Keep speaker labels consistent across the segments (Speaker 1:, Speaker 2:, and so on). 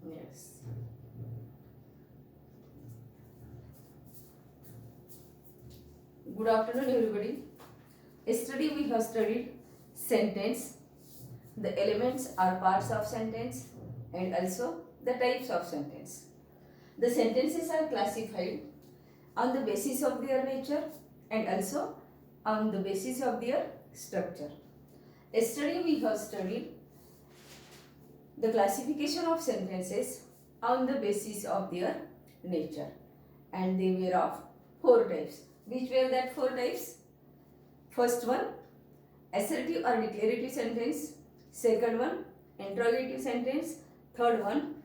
Speaker 1: Yes. Good afternoon, everybody. Yesterday we have studied sentence, the elements or parts of sentence, and also the types of sentence. The sentences are classified on the basis of their nature and also on the basis of their structure. Yesterday we have studied the classification of sentences on the basis of their nature, and they were of four types. Which were that four types? First one, assertive or declarative sentence. Second one, interrogative sentence. Third one,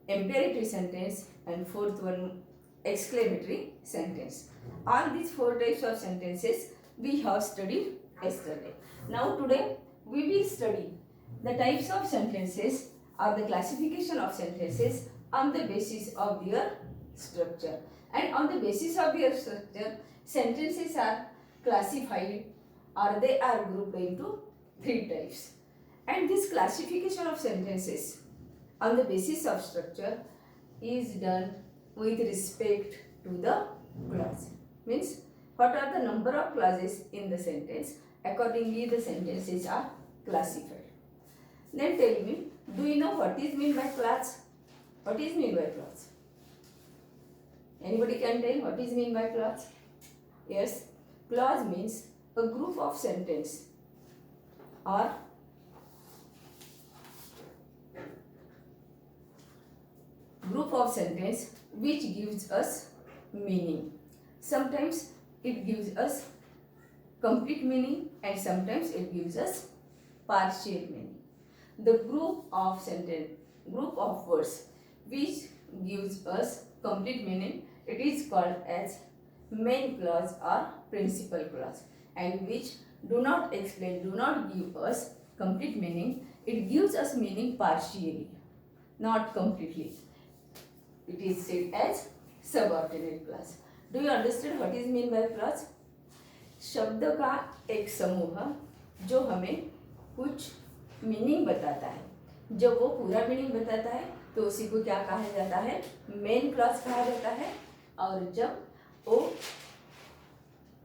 Speaker 1: imperative sentence. And fourth one, exclamatory sentence. All these four types of sentences we have studied yesterday. Now today we will study the types of sentences or the classification of sentences on the basis of their structure. And on the basis of their structure, sentences are classified or they are grouped into three types. And this classification of sentences on the basis of structure is done with respect to the clause. Means what are the number of clauses in the sentence? Accordingly the sentences are classified. Then tell me, do you know what is meant by clause? What is meant by clause? Anybody can tell what is meant by clause? Yes, clause means a group of sentence or group of sentence which gives us meaning. Sometimes it gives us complete meaning and sometimes it gives us partial meaning. The group of sentence, group of words which gives us complete meaning, it is called as main clause or principal clause, and which do not explain, do not give us complete meaning, it gives us meaning partially, not completely. It is said as subordinate clause. Do you understand what is mean by clause? शब्द का एक समूह जो हमें कुछ meaning बताता है, जब वो पूरा मीनिंग बताता है तो उसी को क्या कहा जाता है? मेन क्लॉज कहा जाता है। और जब वो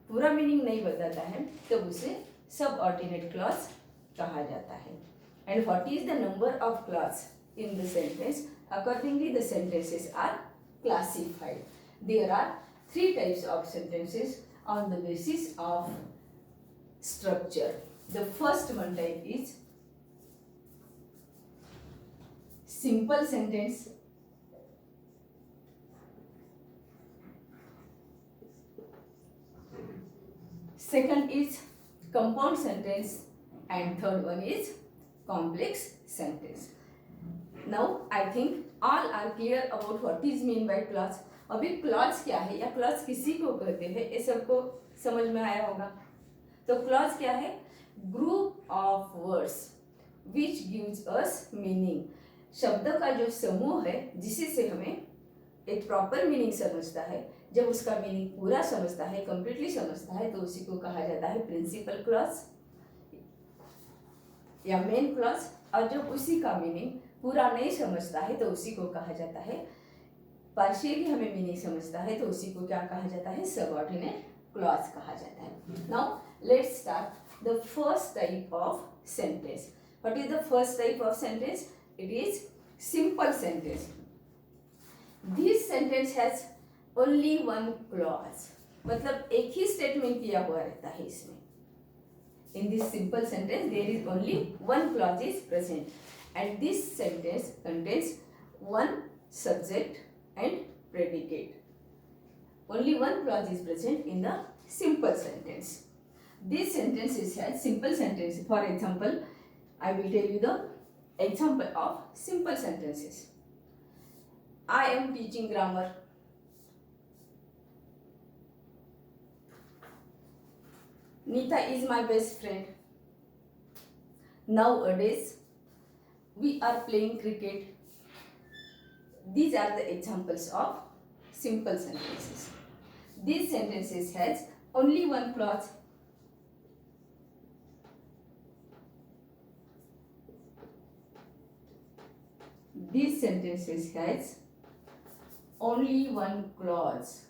Speaker 1: पूरा मीनिंग नहीं बताता है तब उसे सबऑर्डिनेट क्लॉज कहा जाता है। And what is the number of clause in the sentence? Accordingly the sentences are classified. There are three types of sentences on the basis of structure. The first one type is simple sentence. Second is compound sentence and third one is complex sentence. Now I think all are clear about what is mean by clause. अभी clause क्या है या clause किसी को कहते हैं ये सबको समझ में आया होगा। तो clause क्या है? Group of words which gives us meaning. शब्द का जो समूह है जिससे हमें एक प्रॉपर मीनिंग समझता है, जब उसका मीनिंग पूरा समझता है, कंप्लीटली समझता है, तो उसी को कहा जाता है प्रिंसिपल क्लॉज या मेन क्लॉज। और जब उसी का मीनिंग पूरा नहीं समझता है तो उसी को कहा जाता है, पार्शियली हमें मीनिंग समझता है तो उसी को क्या कहा जाता है? सबऑर्डिनेट क्लॉज कहा जाता है। Now let's start the first type of sentence. What is the first type of sentence? It is simple sentence. This sentence has only one clause, मतलब एक ही स्टेटमेंट किया हुआ रहता है इसमें. In this simple sentence there is only one clause is present, and this sentence contains one subject and predicate. Only one clause is present in the simple sentence. This sentence is a simple sentence. For example, I will tell you the example of simple sentences. I am teaching grammar. Nita is my best friend. Nowadays, we are playing cricket. These are the examples of simple sentences. These sentences has only one clause. These sentences has only one clause.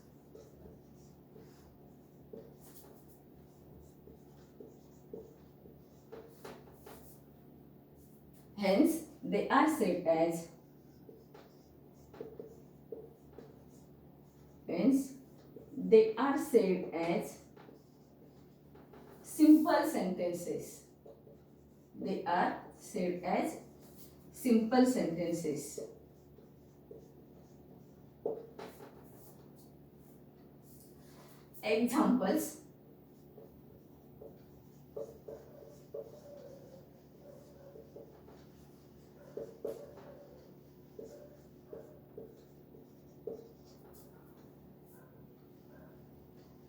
Speaker 1: Hence, they are said as simple sentences. They are said as simple sentences. Examples: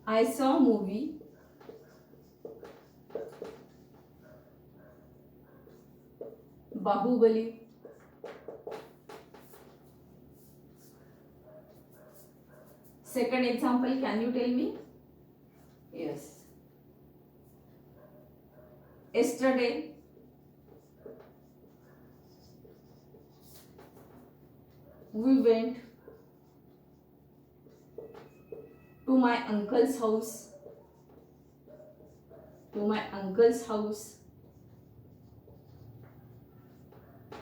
Speaker 1: I saw movie Bahubali. Second example, can you tell me? Yes. Yesterday we went to my uncle's house.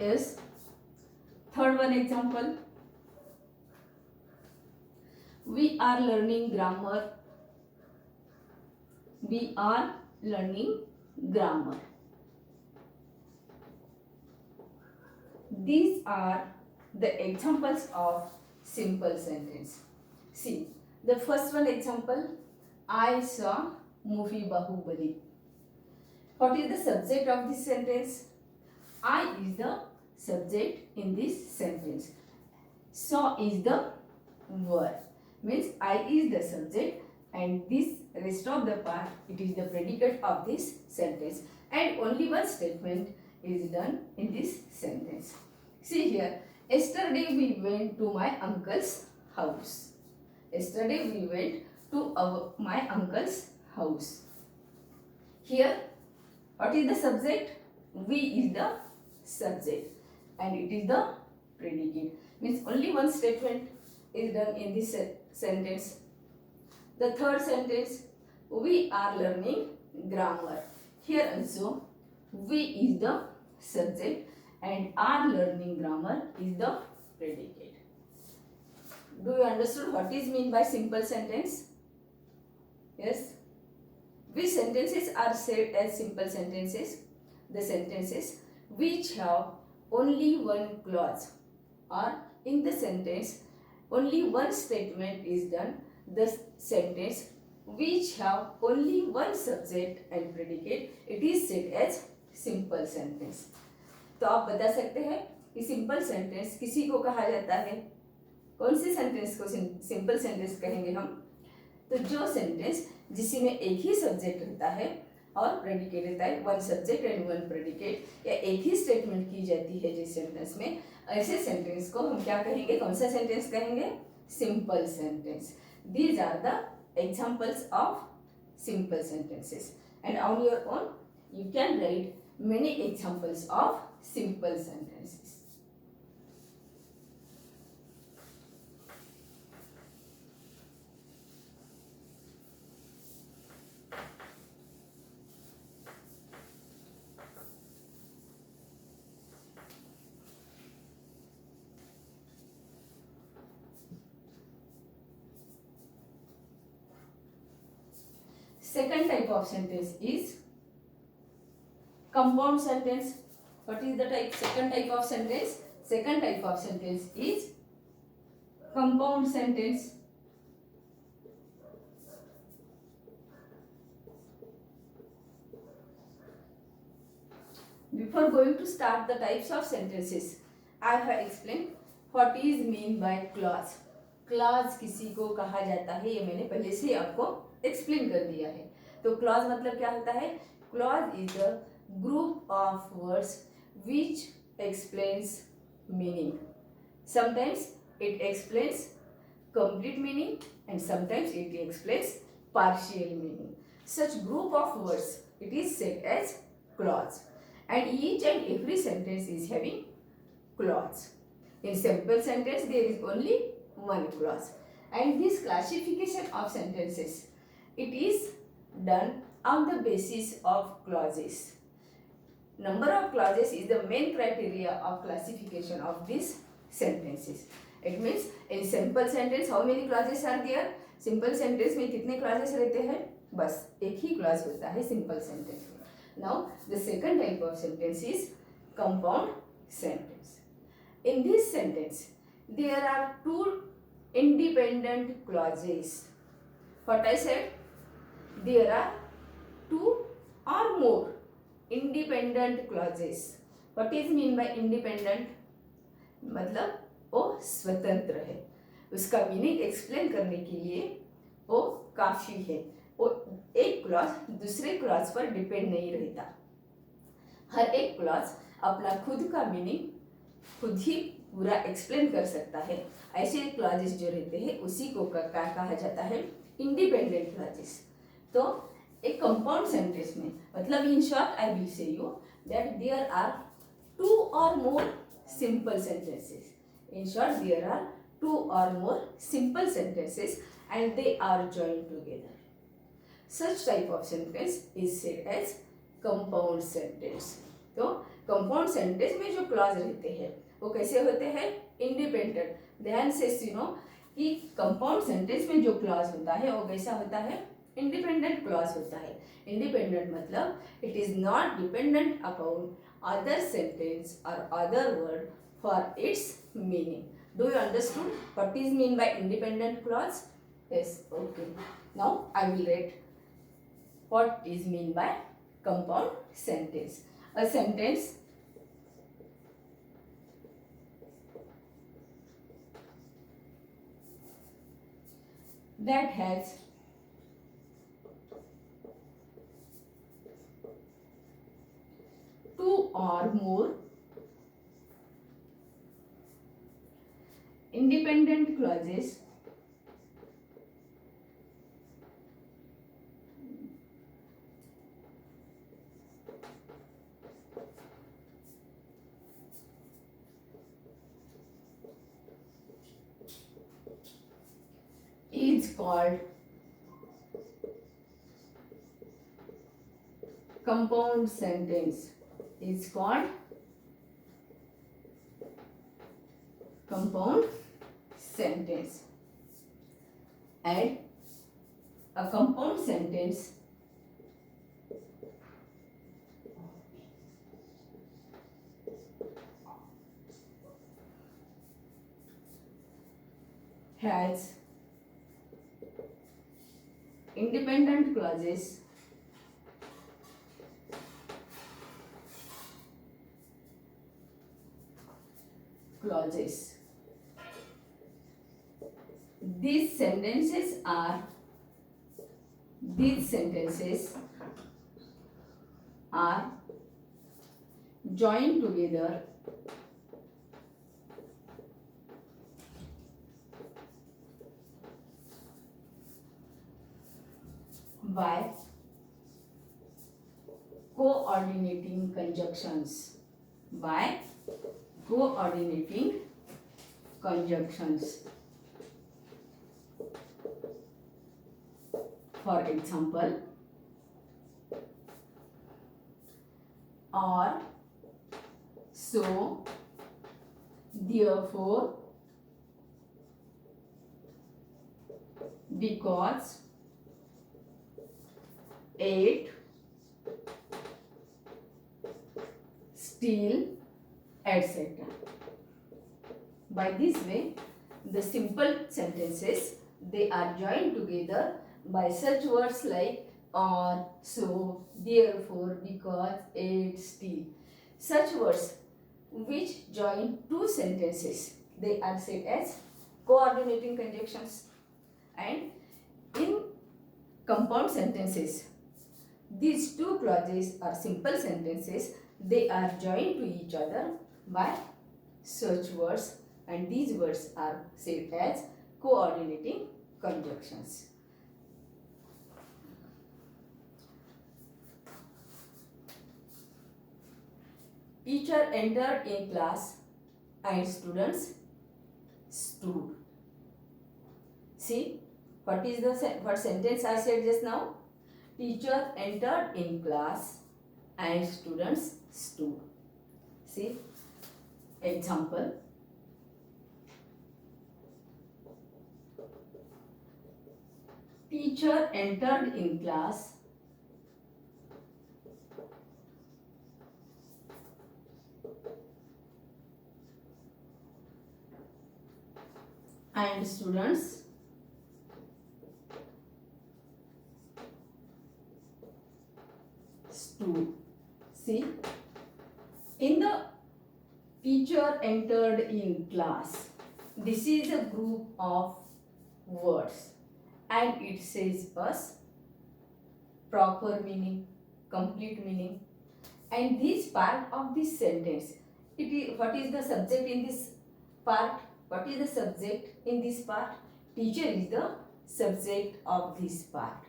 Speaker 1: Yes. Third one example, we are learning grammar. These are the examples of simple sentence. See, the first one example, I saw movie Bahubali. What is the subject of this sentence? I is the subject in this sentence. Saw is the verb. Means I is the subject and this rest of the part, it is the predicate of this sentence. And only one statement is done in this sentence. See here, yesterday we went to my uncle's house. Yesterday we went to my uncle's house. Here, what is the subject? We is the subject and it is the predicate. Means only one statement is done in this sentence. The third sentence, we are learning grammar. Here also, we is the subject and are learning grammar is the predicate. Do you understand what is meant by simple sentence? Yes. Which sentences are said as simple sentences? The sentences which have only one clause, or in the sentence only one statement is done. The sentence which have only one subject and predicate, it is said as simple sentence. तो आप बता सकते हैं कि simple sentence किसी को कहा जाता है? कौन सी सेंटेंस को सिंपल सेंटेंस कहेंगे हम? तो जो सेंटेंस जिसमें एक ही सब्जेक्ट रहता है और प्रेडिकेट रहता है, one subject and one predicate, या एक ही स्टेटमेंट की जाती है जिस सेंटेंस में, ऐसे सेंटेंस को हम क्या कहेंगे? कौन सा सेंटेंस कहेंगे? Simple sentence. These are the examples of simple sentences. And on your own, you can write many examples of simple sentences. Second type of sentence is compound sentence. What is the second type of sentence? Second type of sentence is compound sentence. Before going to start the types of sentences, I have explained what is mean by clause. Clause किसी को कहा जाता है, ये मैंने पहले से आपको एक्सप्लेन कर दिया है. तो क्लॉज मतलब क्या होता है? Clause is the group of words which explains meaning. Sometimes it explains complete meaning and sometimes it explains partial meaning. Such group of words, it is said as clause, and each and every sentence is having clause. In simple sentence, there is only one clause. And this classification of sentences, it is done on the basis of clauses. Number of clauses is the main criteria of classification of these sentences. It means in simple sentence how many clauses are there? Simple sentence में कितने clauses रहते हैं? बस एक ही clause होता है simple sentence में. Now the second type of sentence is compound sentence. In this sentence there are two independent clauses. What I said? There are two or more independent clauses. What is mean by independent? मतलब वो स्वतंत्र है. उसका meaning explain करने के लिए वो काफी है. वो एक क्लॉज दूसरे क्लॉज पर डिपेंड नहीं रहता. हर एक क्लॉज अपना खुद का मीनिंग खुद ही पूरा एक्सप्लेन कर सकता है. ऐसे क्लॉजेस जो रहते हैं उसी को क्या कहा जाता है? Independent clauses. तो एक कंपाउंड सेंटेंस में मतलब in short I will say you that there are two और more simple sentences. In short, there are two or more simple sentences and they are joined together. Such type of sentence is said as compound sentence. तो compound sentence में जो clause रहते हैं वो कैसे होते हैं? Independent. ध्यान से सुनो कि compound sentence में जो clause होता है वो कैसा होता है? Independent clause होता है. Independent मतलब it is not dependent upon other sentence or other word for its meaning. Do you understood what is mean by independent clause? Yes, okay. Now I will read what is mean by compound sentence. A sentence that has two or more independent clauses is called compound sentence. Is called compound sentence. And a compound sentence has independent clauses clauses. These sentences are joined together by coordinating conjunctions. By coordinating conjunctions. For example, or, so, therefore, because, it, still, etc. By this way, the simple sentences, they are joined together by such words like or, so, therefore, because, it, still. Such words which join two sentences, they are said as coordinating conjunctions. And in compound sentences, these two clauses are simple sentences, they are joined to each other by such words, and these words are said as coordinating conjunctions. Teacher entered in class and students stood. See, what sentence I said just now? Teacher entered in class and students stood. See, example. Teacher entered in class and students stood. See, in the teacher entered in class, this is a group of words and it says us proper meaning, complete meaning, and this part of this sentence, it is what is the subject in this part? What is the subject in this part? Teacher is the subject of this part.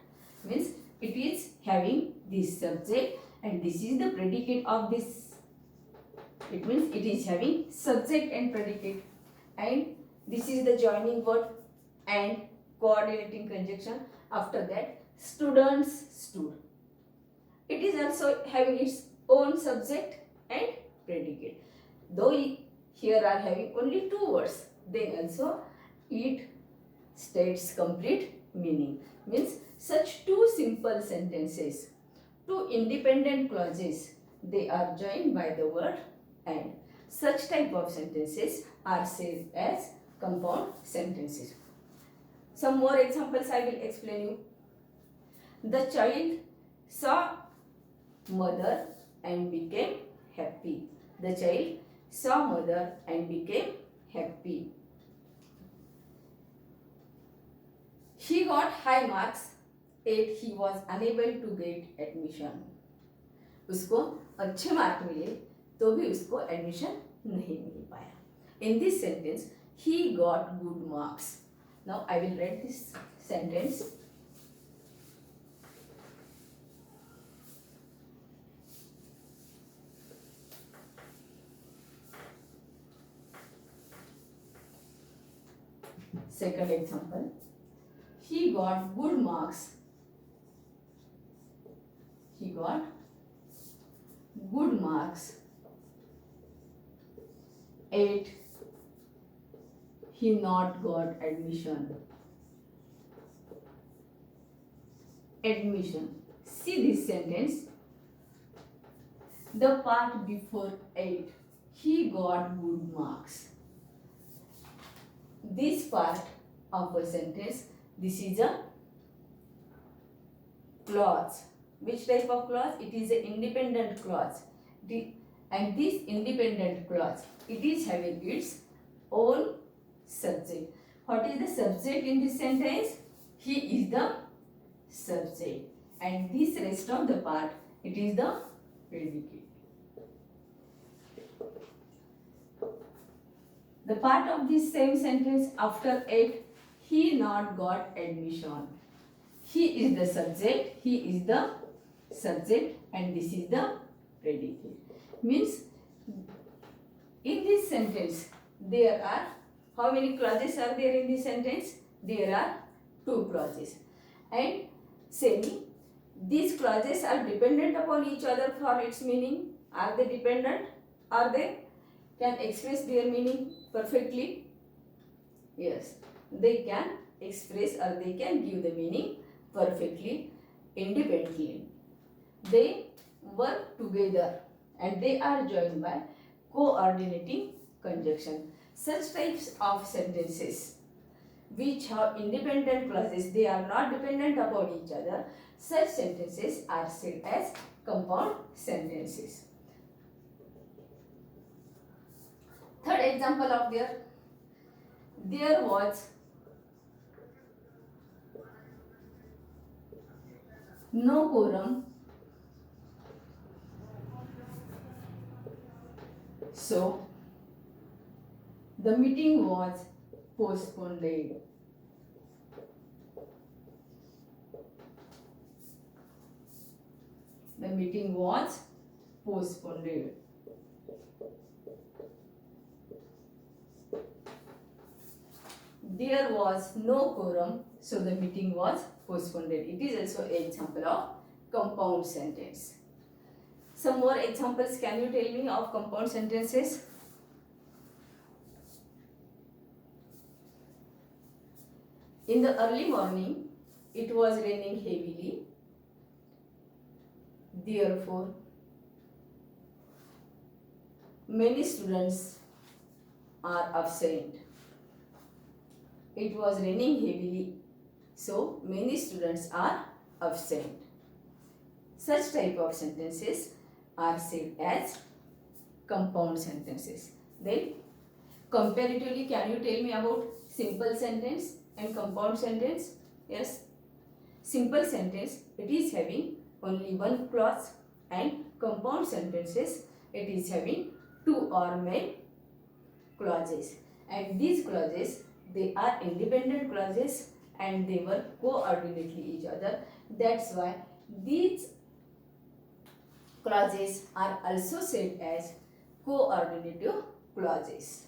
Speaker 1: Means it is having this subject and this is the predicate of this. It means it is having subject and predicate, and this is the joining word and coordinating conjunction. After that, students stood. It is also having its own subject and predicate. Though here are having only two words, then also it states complete meaning. Means such two simple sentences, two independent clauses, they are joined by the word and. Such type of sentences are said as compound sentences. Some more examples I will explain you. The child saw mother and became happy. The child saw mother and became happy. He got high marks yet he was unable to get admission. उसको अच्छे mark मिले तो भी उसको admission नहीं मिल पाया. In this sentence, he got good marks. Now I will read this sentence. Second example. He got good marks. He got good marks yet he not got admission. Admission. See this sentence. The part before 8. He got good marks. This part of a sentence, this is a clause. Which type of clause? It is an independent clause. And this independent clause, it is having its own subject. What is the subject in this sentence? He is the subject. And this rest of the part, it is the predicate. The part of this same sentence after 8, he not got admission. He is the subject, he is the subject, and this is the predicate. Means in this sentence there are, how many clauses are there in this sentence? There are 2 clauses. And saying these clauses are dependent upon each other for its meaning. Are they dependent? Are they can express their meaning perfectly? Yes, they can express or they can give the meaning perfectly independently. They work together and they are joined by coordinating conjunction. Such types of sentences which have independent clauses, they are not dependent upon each other, such sentences are said as compound sentences. Third example of there was no quorum, so the meeting was postponed. The meeting was postponed. there was no quorum, so the meeting was postponed. It is also an example of compound sentence. Some more examples can you tell me of compound sentences? In the early morning, it was raining heavily. Therefore, many students are absent. It was raining heavily, so many students are absent. Such type of sentences are said as compound sentences. Then, comparatively, can you tell me about simple sentence and compound sentence? Yes. Simple sentence, it is having only one clause, and compound sentences, it is having two or more clauses. And these clauses, they are independent clauses and they work coordinately each other. That's why these clauses are also said as coordinative clauses.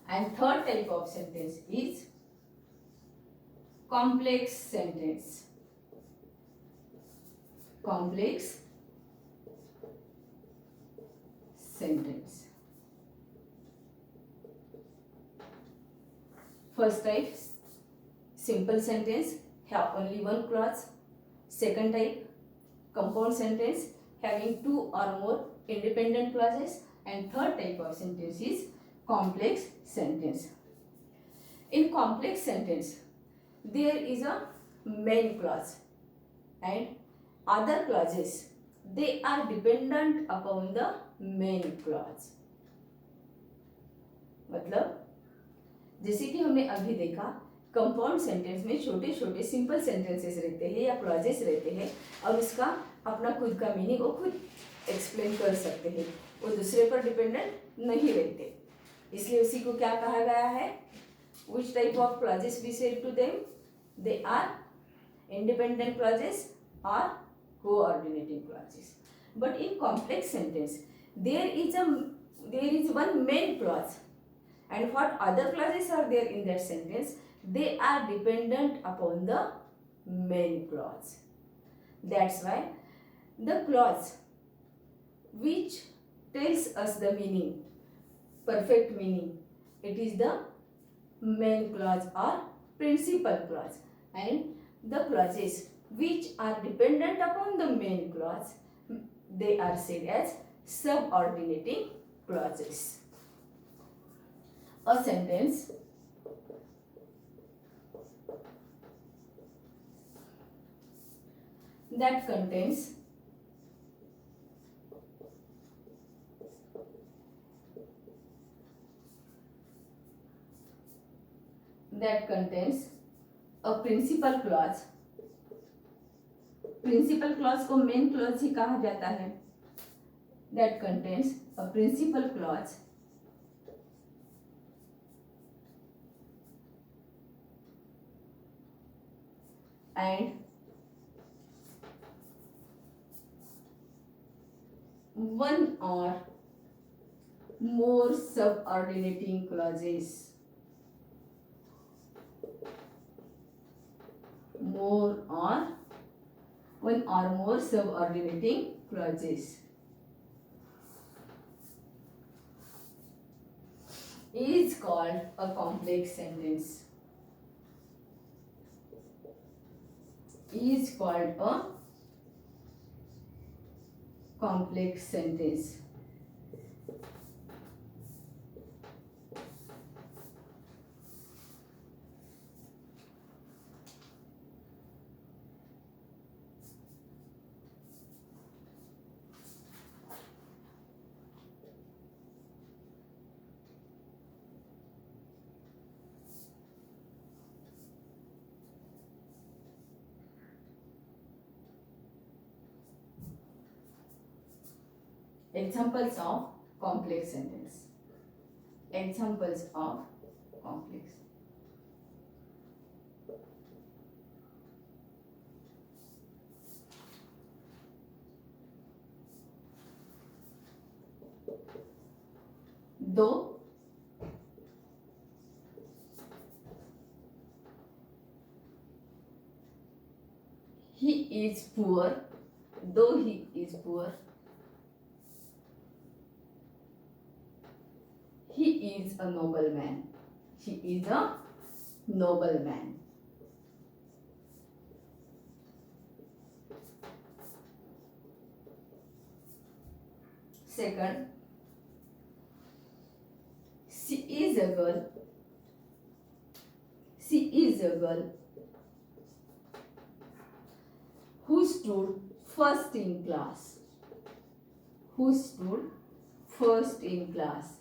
Speaker 1: And third type of sentence is complex sentence. Complex sentence. First type, simple sentence, have only one clause. Second type, compound sentence, having two or more independent clauses. And third type of sentence is complex sentence. In complex sentence, there is a main clause and other clauses, they are dependent upon the main clause. मतलब जैसे कि हमने अभी देखा, compound sentence में छोटे छोटे simple sentences रहते हैं या क्लॉजेस रहते हैं और उसका अपना खुद का मीनिंग वो खुद एक्सप्लेन कर सकते हैं, वो दूसरे पर डिपेंडेंट नहीं रहते, इसलिए उसी को क्या कहा गया है? Which type of clauses we said to them? They are independent clauses or coordinating clauses. But in complex sentence, there is one main clause, and what other clauses are there in that sentence? They are dependent upon the main clause. That's why the clause which tells us the meaning, perfect meaning, it is the main clause or principal clause, and the clauses which are dependent upon the main clause, they are said as subordinating clauses. A sentence that contains a principal clause. Principal clause को main clause ही कहा जाता है. That contains a principal clause and one or more subordinating clauses. One or more subordinating clauses is called a complex sentence. Is called a complex sentence. Examples of complex sentence. Examples of complex. Though he is poor, though he is poor, he is a nobleman. He is a nobleman. Second, she is a girl. She is a girl who stood first in class. Who stood first in class.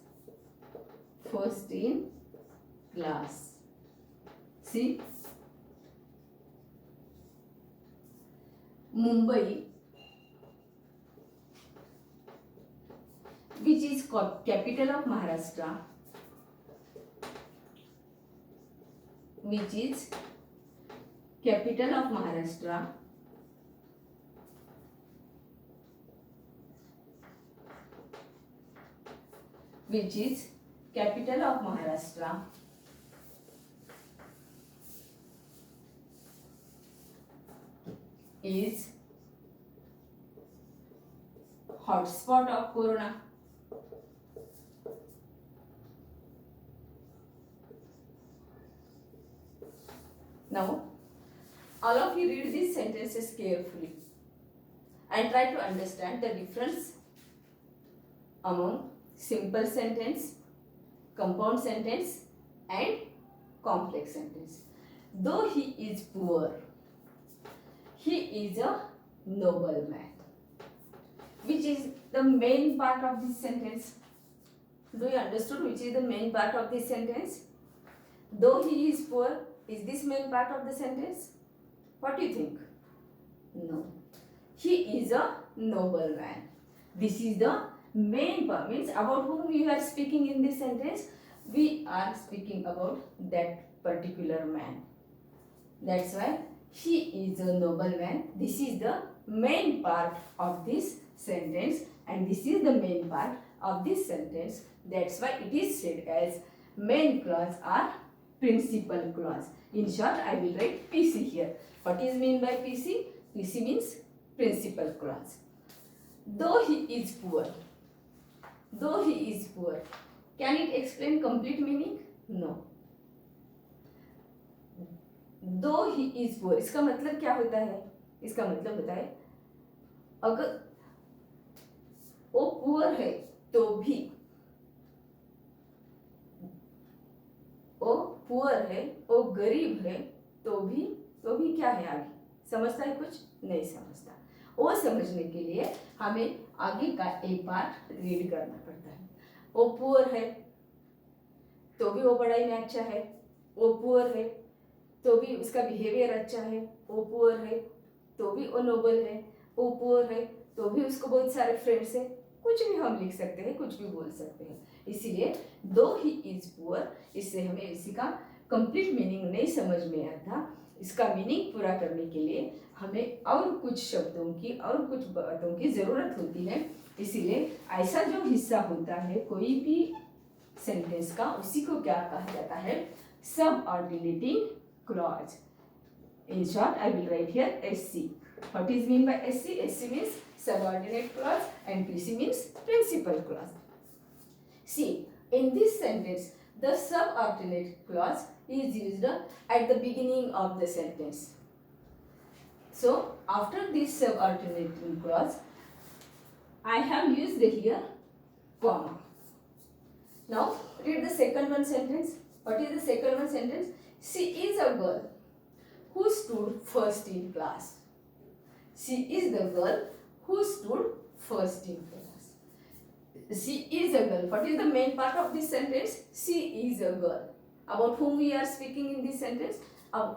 Speaker 1: First in class. See, Mumbai, which is capital of Maharashtra, which is capital of Maharashtra, which is capital of Maharashtra, is hotspot of corona. Now, all of you read these sentences carefully and try to understand the difference among simple sentence, compound sentence and complex sentence. Though he is poor, he is a nobleman. Which is the main part of this sentence? Do you understood which is the main part of this sentence? Though he is poor, is this main part of the sentence? What do you think? No. He is a nobleman. This is the main part. Means about whom we are speaking in this sentence? We are speaking about that particular man. That's why he is a nobleman. This is the main part of this sentence and this is the main part of this sentence. That's why it is said as main clause or principal clause. In short, I will write PC here. What is mean by PC? PC means principal clause. Though he is poor. Though he is poor. Can it explain complete meaning? No. Though he is poor. इसका मतलब क्या होता है? इसका मतलब होता है अगर वो पुअर है तो भी, वो पुअर है, वो गरीब है तो भी क्या है आगे? समझता है कुछ? नहीं समझता. वो समझने के लिए हमें आगे का एक पार्ट रीड करना पड़ता है. वो पुअर है तो भी वो पढ़ाई में अच्छा है. वो पुअर है तो भी उसका बिहेवियर अच्छा है. वो पुअर है तो भी वो नोबल है. वो पुअर है तो भी उसको बहुत सारे फ्रेंड्स है. कुछ भी हम लिख सकते हैं, कुछ भी बोल सकते हैं. इसीलिए दो ही इज पुअर, इससे हमें इसी का कंप्लीट मीनिंग नहीं समझ में आता. इसका मीनिंग पूरा करने के लिए हमें और कुछ शब्दों की और कुछ बातों की ज़रूरत होती है. इसीलिए ऐसा जो हिस्सा होता है कोई भी सेंटेंस का, उसी को क्या कहा जाता है? Subordinating clause. In short, I will write here SC. What is mean by SC? SC means subordinate clause and PC means principal clause. See, in this sentence, the subordinate clause is used at the beginning of the sentence. So, after this subordinate clause, I have used here comma. Now, read the second one sentence. What is the second one sentence? She is a girl who stood first in class. She is the girl who stood first in class. She is a girl. What is the main part of this sentence? She is a girl. About whom we are speaking in this sentence?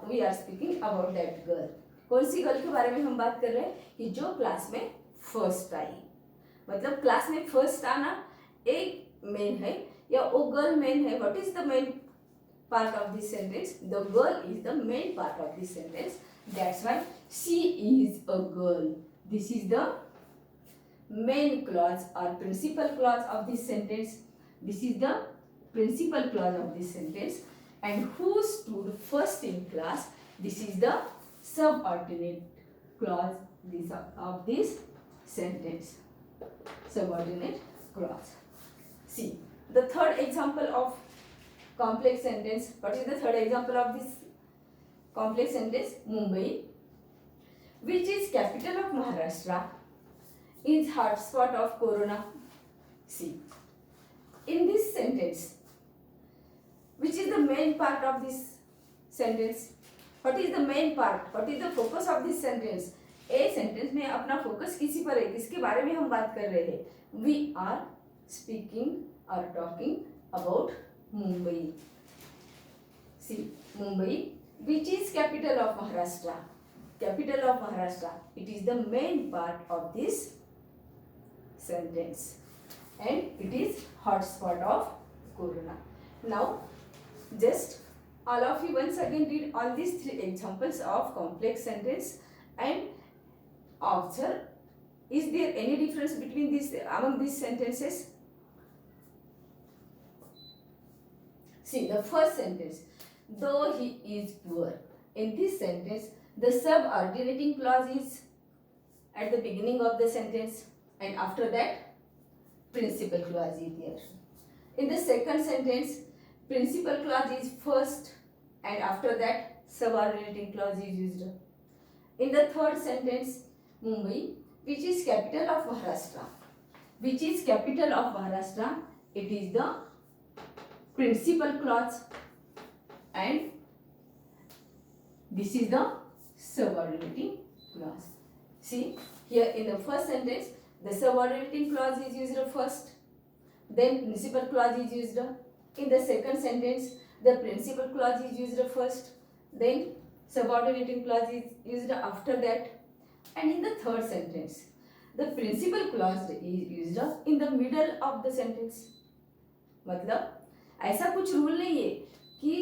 Speaker 1: We are speaking about that girl. कौन सी girl के बारे में हम बात कर रहे हैं? कि जो क्लास में फर्स्ट आई. मतलब क्लास में फर्स्ट आना एक मेन है या वो गर्ल मैन है, what is the main part of this sentence? The girl is the main part of this sentence. That's why she is a girl. This is the main clause or principal clause of this sentence. This is the principal clause of this sentence. And who stood first in class? This is the subordinate clause of this sentence. Subordinate clause. See the third example of complex sentence. What is the third example of this complex sentence? Mumbai, which is capital of Maharashtra, is hotspot of corona. See, in this sentence, which is the main part of this sentence? What is the main part? What is the focus of this sentence? A sentence में अपना focus किसी पर है, किसके बारे में हम बात कर रहे हैं? We are speaking or talking about Mumbai. See, Mumbai, which is capital of Maharashtra. Capital of Maharashtra. It is the main part of this sentence. And it is hotspot of corona. Now, just all of you once again read all these three examples of complex sentence and observe, is there any difference between these among these sentences? See the first sentence, though he is poor. In this sentence, the subordinating clause is at the beginning of the sentence, and after that, principal clause is there. In the second sentence, principal clause is first, and after that, subordinating clause is used. In the third sentence, Mumbai, which is capital of Maharashtra. Which is capital of Maharashtra, it is the principal clause, and this is the subordinating clause. See here in the first sentence, the subordinating clause is used first, then principal clause is used. In the second sentence, the principal clause is used first, then subordinating clause is used after that, and in the third sentence, the principal clause is used in the middle of the sentence. मतलब ऐसा कुछ rule नहीं है कि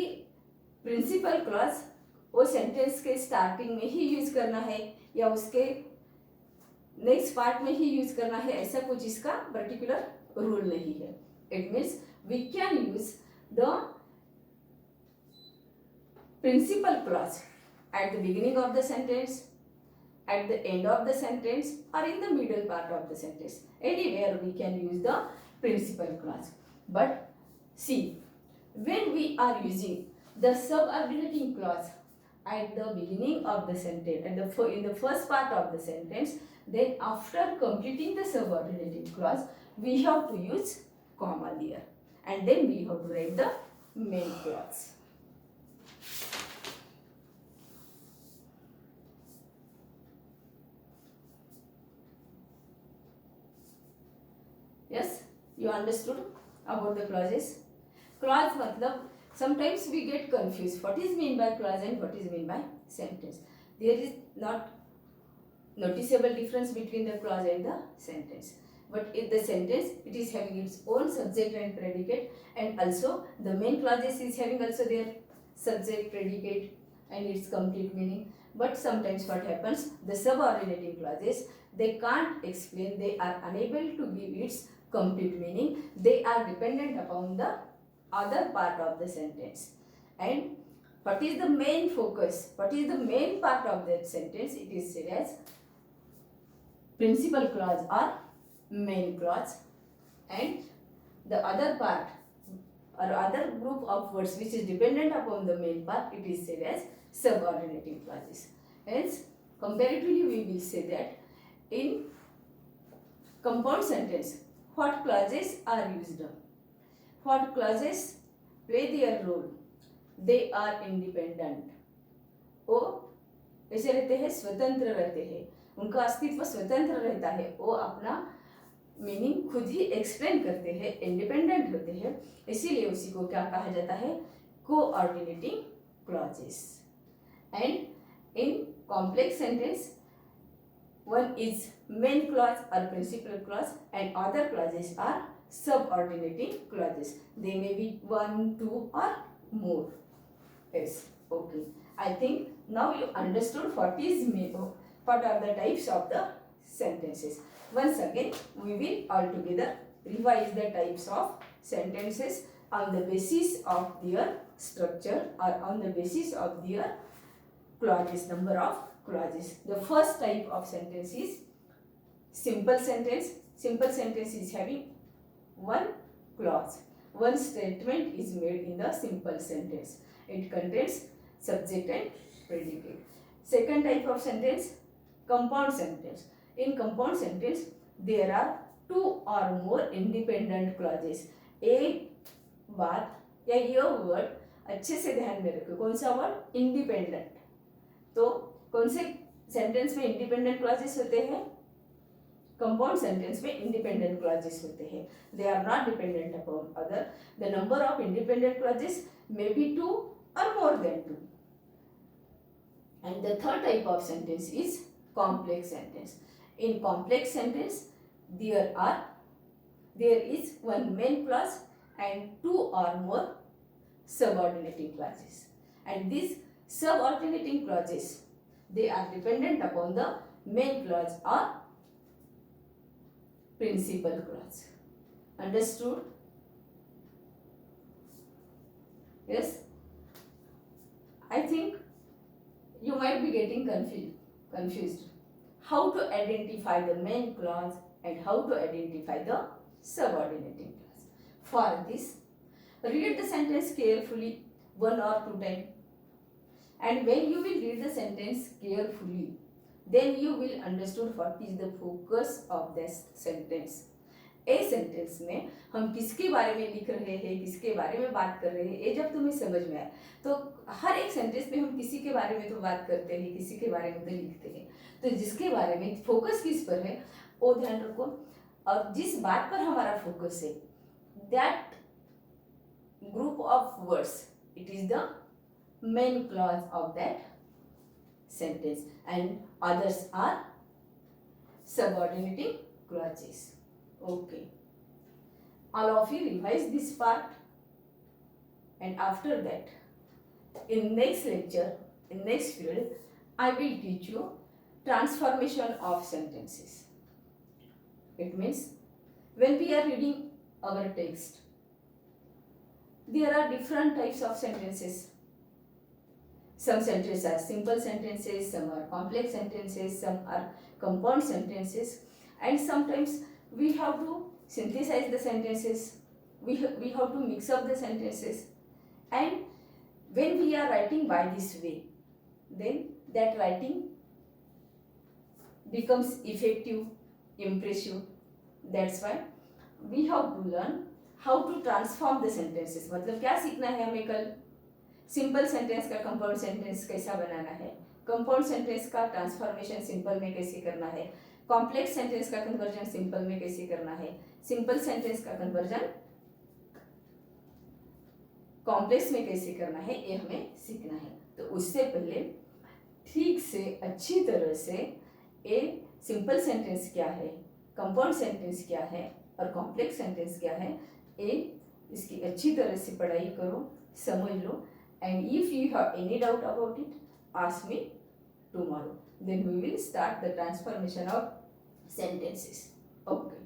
Speaker 1: principal clause वो sentence के starting में ही use करना है या उसके नेक्स्ट पार्ट में ही यूज करना है, ऐसा कुछ इसका पर्टिकुलर रूल नहीं है. It means we can use the principal clause at the beginning of the sentence, at the end of the sentence, or in the middle part of the sentence. Anywhere we can use the principal clause. But see, when we are using the subordinating clause at the beginning of the sentence, in the first part of the sentence, then after completing the subordinating clause, we have to use comma there, and then we have to write the main clause. Yes, you understood about the clauses? Clause मतलब sometimes we get confused. What is mean by clause and what is mean by sentence? There is not noticeable difference between the clause and the sentence. But in the sentence, it is having its own subject and predicate, and also the main clauses is having also their subject, predicate, and its complete meaning. But sometimes what happens, the subordinating clauses, they can't explain, they are unable to give its complete meaning. They are dependent upon the other part of the sentence. And what is the main focus? What is the main part of that sentence? It is said as principal clause or main clause, and the other part or other group of words which is dependent upon the main part, it is said as subordinating clauses. Hence, comparatively we will say that in compound sentence, what clauses are used? What clauses play their role? They are independent. वो ऐसे रहते हैं, स्वतंत्र रहते हैं, उनका अस्तित्व स्वतंत्र रहता है, वो अपना मीनिंग खुद ही एक्सप्लेन करते हैं, इंडिपेंडेंट होते हैं, इसीलिए उसी को क्या कहा जाता है? Coordinating clauses. And in complex sentence One is main clause or principal clause, and other clauses are subordinating clauses. They may be one, two, or more. Yes, okay. I think now you understood what are the types of the sentences. Once again, we will altogether revise the types of sentences on the basis of their structure or on the basis of their clauses, number of clauses. The first type of sentence is simple sentence. Simple sentence is having one clause. One statement is made in the simple sentence. It contains subject and predicate. Second type of sentence, compound sentence. In compound sentence, there are two or more independent clauses. एक बात या ये word अच्छे से ध्यान में रखो, कौन सा वर्ड? इंडिपेंडेंट. तो कौन से सेंटेंस में इंडिपेंडेंट क्लॉजेस होते हैं? कंपाउंड सेंटेंस में इंडिपेंडेंट क्लॉजेस होते हैं. They are not dependent upon other. The number of independent clauses may be two or more than two. And the third type of sentence is complex sentence. In complex sentence, there is one main clause and two or more subordinating clauses. And these subordinating clauses, they are dependent upon the main clause or principal clause. Understood? Yes? I think you might be getting confused. How to identify the main clause and how to identify the subordinating clause. For this, read the sentence carefully one or two times. And when you will read the sentence carefully, then you will understand what is the focus of this sentence. A sentence में हम किसके बारे में लिख रहे हैं, किसके बारे में बात कर रहे हैं, ये जब तुम्हें समझ में आए तो हर एक सेंटेंस में हम किसी के बारे में तो बात करते हैं, किसी के बारे में तो लिखते हैं. तो जिसके बारे में फोकस किस पर है वो ध्यान रखो, और जिस बात पर हमारा फोकस है that group of words, it is the main clause of that sentence and others are subordinating clauses. Okay, all of you revise this part, and after that, in next lecture, in next period, I will teach you transformation of sentences. It means when we are reading our text, there are different types of sentences. Some sentences are simple sentences, some are complex sentences, some are compound sentences, and sometimes we have to synthesize the sentences, we have to mix up the sentences, and when we are writing by this way, then that writing becomes effective, impressive. That's why we have to learn how to transform the sentences. मतलब क्या सीखना है हमें कल? Simple sentence का compound sentence कैसा बनाना है, compound sentence का ट्रांसफॉर्मेशन सिंपल में कैसे करना है, कॉम्प्लेक्स सेंटेंस का कन्वर्जन सिंपल में कैसे करना है, सिंपल सेंटेंस का कन्वर्जन कॉम्प्लेक्स में कैसे करना है, ये हमें सीखना है. तो उससे पहले ठीक से अच्छी तरह से ये सिंपल सेंटेंस क्या है, कंपाउंड सेंटेंस क्या है और कॉम्प्लेक्स सेंटेंस क्या है, ये इसकी अच्छी तरह से पढ़ाई करो, समझ लो. And if you have any doubt about it, ask me tomorrow. Then we will start the transformation of sentences. Okay.